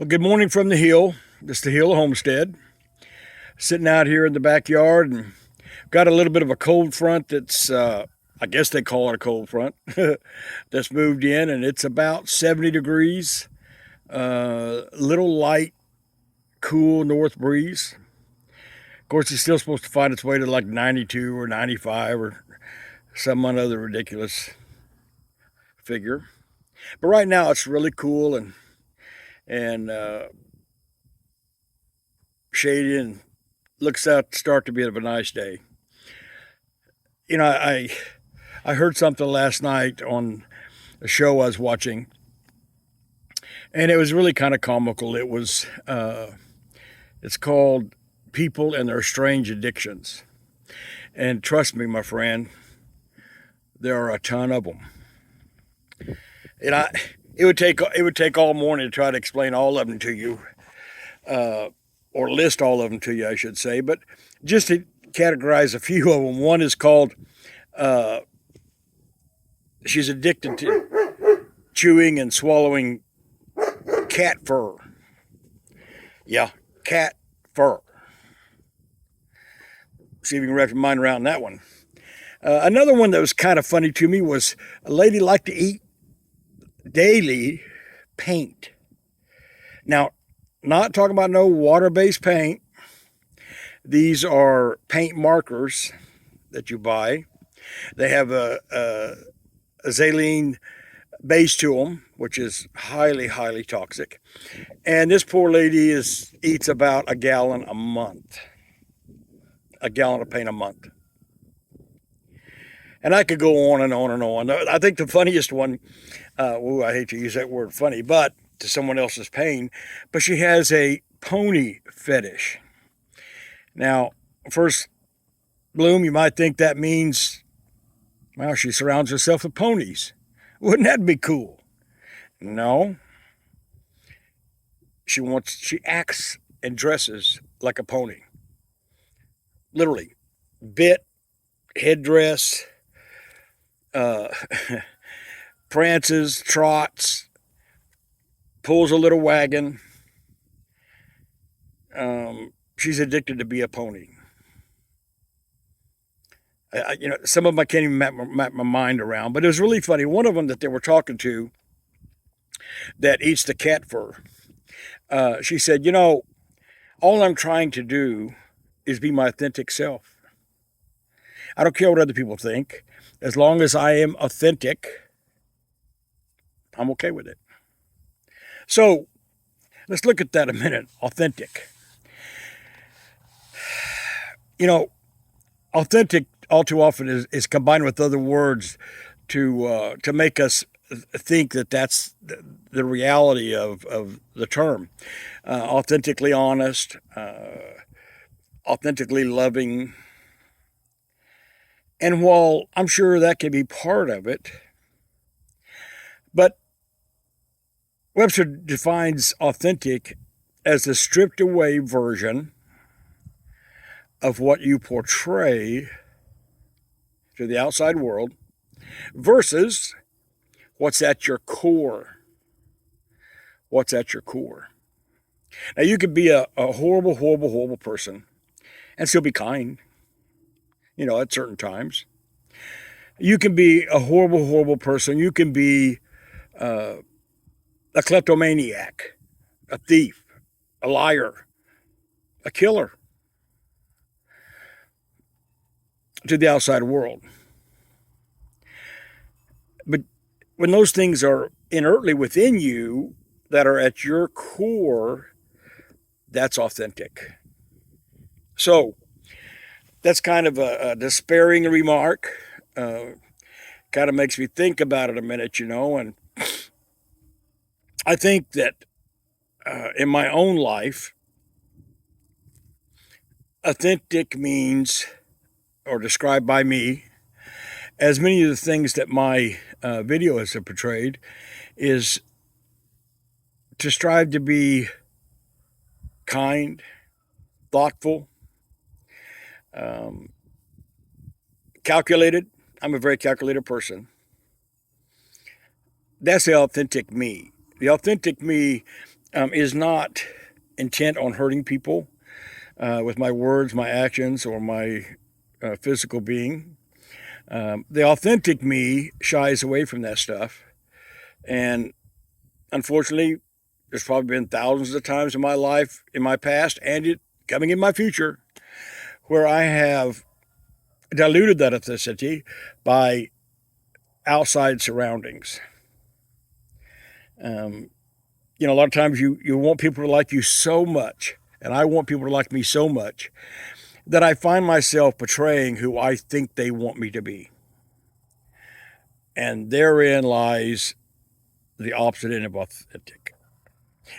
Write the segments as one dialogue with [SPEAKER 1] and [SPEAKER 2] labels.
[SPEAKER 1] Well, good morning from the hill. This is the Hill Homestead. Sitting out here in the backyard and got a little bit of a cold front that's, I guess they call it a cold front, that's moved in, and it's about 70 degrees. Little light, cool north breeze. Of course, it's still supposed to find its way to like 92 or 95 or some other ridiculous figure. But right now it's really cool and shady and looks out to start to be of a nice day. You know, I heard something last night on a show I was watching, and it was really kind of comical. It's called "People and Their Strange Addictions," and trust me, my friend, there are a ton of them. And it would take all morning to try to explain all of them to you, or list all of them to you, I should say. But just to categorize a few of them, one is called she's addicted to chewing and swallowing cat fur. Yeah, cat fur. See if you can wrap your mind around that one. Another one that was kind of funny to me was a lady liked to eat daily paint. Now, not talking about no water-based paint. These are paint markers that you buy. They have a xylene base to them, which is highly, highly toxic. And this poor lady eats about a gallon a month. A gallon of paint a month. And I could go on and on and on. I think the funniest one, I hate to use that word funny, but to someone else's pain, but she has a pony fetish. Now, first bloom, you might think that means, well, she surrounds herself with ponies. Wouldn't that be cool? No. She acts and dresses like a pony. Literally. Bit, headdress, uh, prances, trots, pulls a little wagon. She's addicted to be a pony. Some of them I can't even map my mind around, but it was really funny. One of them that they were talking to that eats the cat fur, she said, all I'm trying to do is be my authentic self. I don't care what other people think. As long as I am authentic, I'm okay with it. So let's look at that a minute. Authentic. Authentic all too often is combined with other words to make us think that that's the reality of the term. Authentically honest, authentically loving. And while I'm sure that can be part of it, but Webster defines authentic as the stripped away version of what you portray to the outside world versus what's at your core. What's at your core. Now, you could be a horrible, horrible, horrible person and still be kind, at certain times. You can be a horrible, horrible person. You can be a kleptomaniac, a thief, a liar, a killer to the outside world. But when those things are inertly within you that are at your core, that's authentic. So that's kind of a despairing remark. Kind of makes me think about it a minute, and I think that in my own life, authentic means, or described by me, as many of the things that my videos have portrayed, is to strive to be kind, thoughtful, calculated. I'm a very calculated person. That's the authentic me. The authentic me is not intent on hurting people with my words, my actions, or my physical being. The authentic me shies away from that stuff. And unfortunately, there's probably been thousands of times in my life, in my past, and it coming in my future, where I have diluted that authenticity by outside surroundings. A lot of times you want people to like you so much, and I want people to like me so much, that I find myself betraying who I think they want me to be. And therein lies the opposite end of authentic.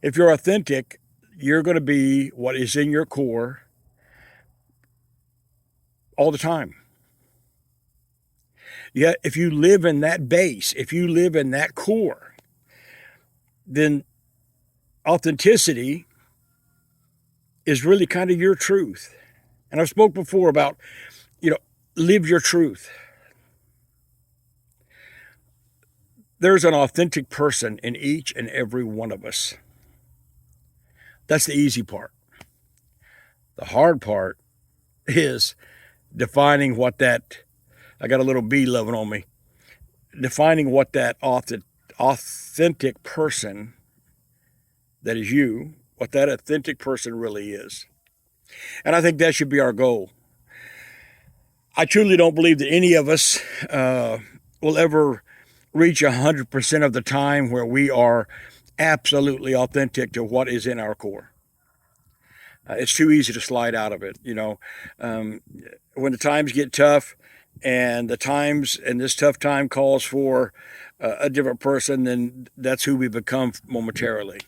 [SPEAKER 1] If you're authentic, you're going to be what is in your core all the time. Yet, if you live in that base, if you live in that core, then authenticity is really kind of your truth. And I've spoke before about, live your truth. There's an authentic person in each and every one of us. That's the easy part. The hard part is defining what that, I got a little bee loving on me, defining what that authentic person that is you, what that authentic person really is. And I think that should be our goal. I truly don't believe that any of us will ever reach 100% of the time where we are absolutely authentic to what is in our core. It's too easy to slide out of it. When the times get tough and this tough time calls for a different person, then that's who we become momentarily.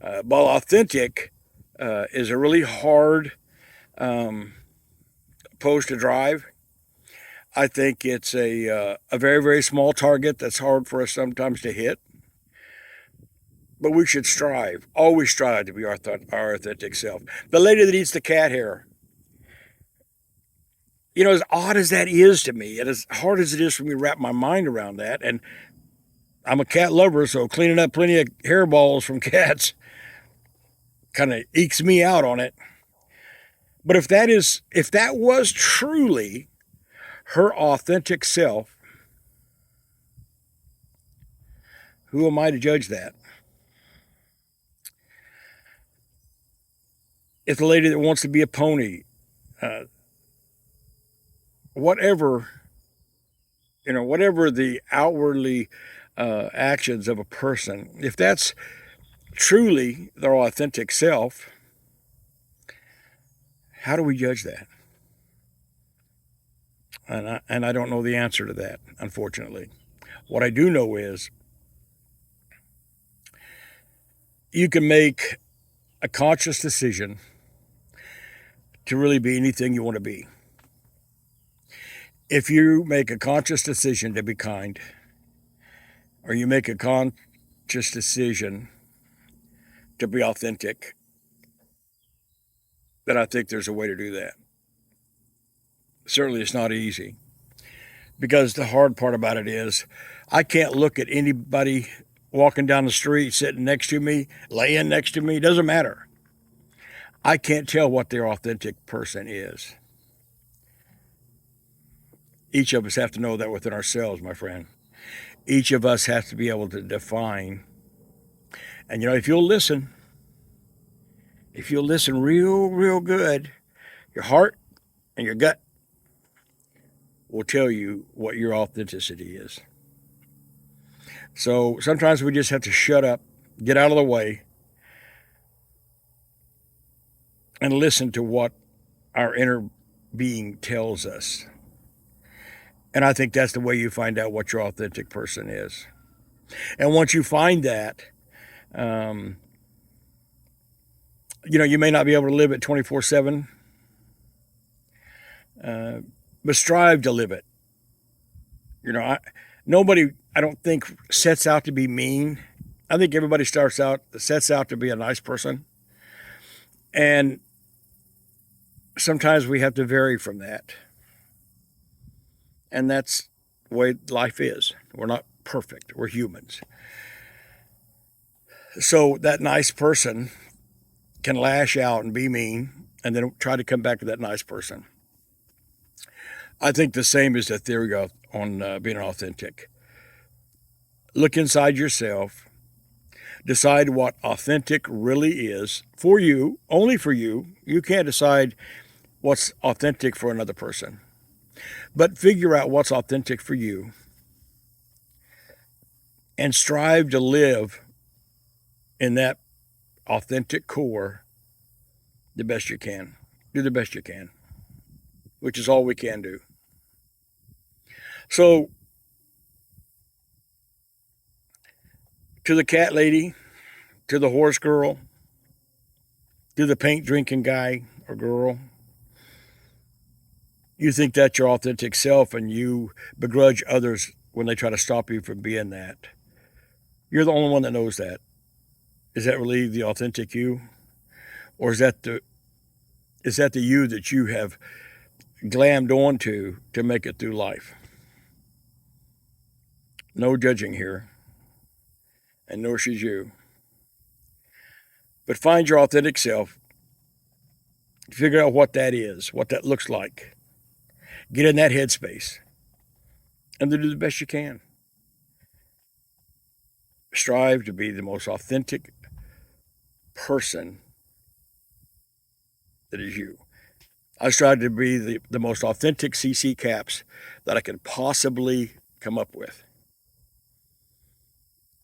[SPEAKER 1] But authentic is a really hard post to drive. I think it's a very, very small target that's hard for us sometimes to hit. But we should always strive to be our authentic self. The lady that eats the cat hair. As odd as that is to me, and as hard as it is for me to wrap my mind around that, and I'm a cat lover, so cleaning up plenty of hairballs from cats kind of ekes me out on it. But if that was truly her authentic self, who am I to judge that? If the lady that wants to be a pony, whatever the outwardly actions of a person, if that's truly their authentic self, how do we judge that? And I don't know the answer to that, unfortunately. What I do know is you can make a conscious decision to really be anything you want to be. If you make a conscious decision to be kind, or you make a conscious decision to be authentic, then I think there's a way to do that. Certainly it's not easy, because the hard part about it is I can't look at anybody walking down the street, sitting next to me, laying next to me, doesn't matter. I can't tell what their authentic person is. Each of us have to know that within ourselves, my friend. Each of us has to be able to define. And if you'll listen real, real good, your heart and your gut will tell you what your authenticity is. So sometimes we just have to shut up, get out of the way, and listen to what our inner being tells us. And I think that's the way you find out what your authentic person is. And once you find that, you may not be able to live it 24/7, but strive to live it. Nobody, I don't think, sets out to be mean. I think everybody sets out to be a nice person. And sometimes we have to vary from that. And that's the way life is. We're not perfect. We're humans. So that nice person can lash out and be mean and then try to come back to that nice person. I think the same is the theory on being authentic. Look inside yourself, decide what authentic really is for you, only for you. You can't decide what's authentic for another person, but figure out what's authentic for you and strive to live in that authentic core the best you can. Do the best you can, which is all we can do. So, to the cat lady, to the horse girl, to the paint drinking guy or girl, you think that's your authentic self and you begrudge others when they try to stop you from being that. You're the only one that knows that. Is that really the authentic you? Or is that the you that you have glammed onto to make it through life? No judging here, and nor should you. But find your authentic self. Figure out what that is, what that looks like. Get in that headspace, and then do the best you can. Strive to be the most authentic person that is you. I strive to be the most authentic CC Caps that I can possibly come up with.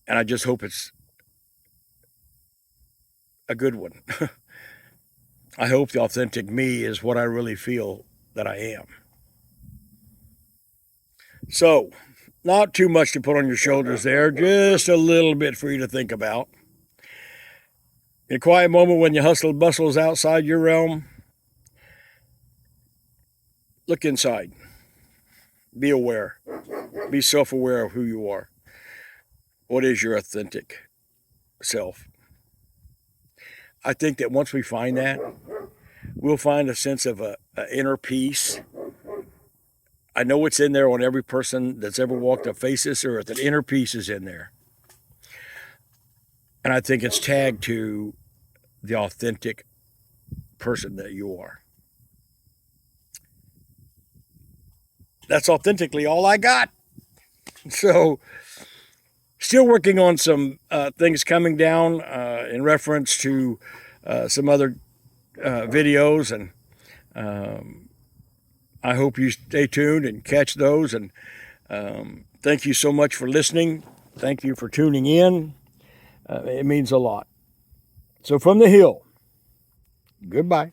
[SPEAKER 1] And I just hope it's a good one. I hope the authentic me is what I really feel that I am. So, not too much to put on your shoulders there, just a little bit for you to think about. In a quiet moment when your hustle and bustle is outside your realm, look inside. Be aware. Be self-aware of who you are. What is your authentic self? I think that once we find that, we'll find a sense of an inner peace. I know it's in there on every person that's ever walked the face of this earth. That inner peace is in there. And I think it's tagged to the authentic person that you are. That's authentically all I got. So, still working on some things coming down in reference to some other videos, and I hope you stay tuned and catch those. And thank you so much for listening. Thank you for tuning in. It means a lot. So from the hill, goodbye.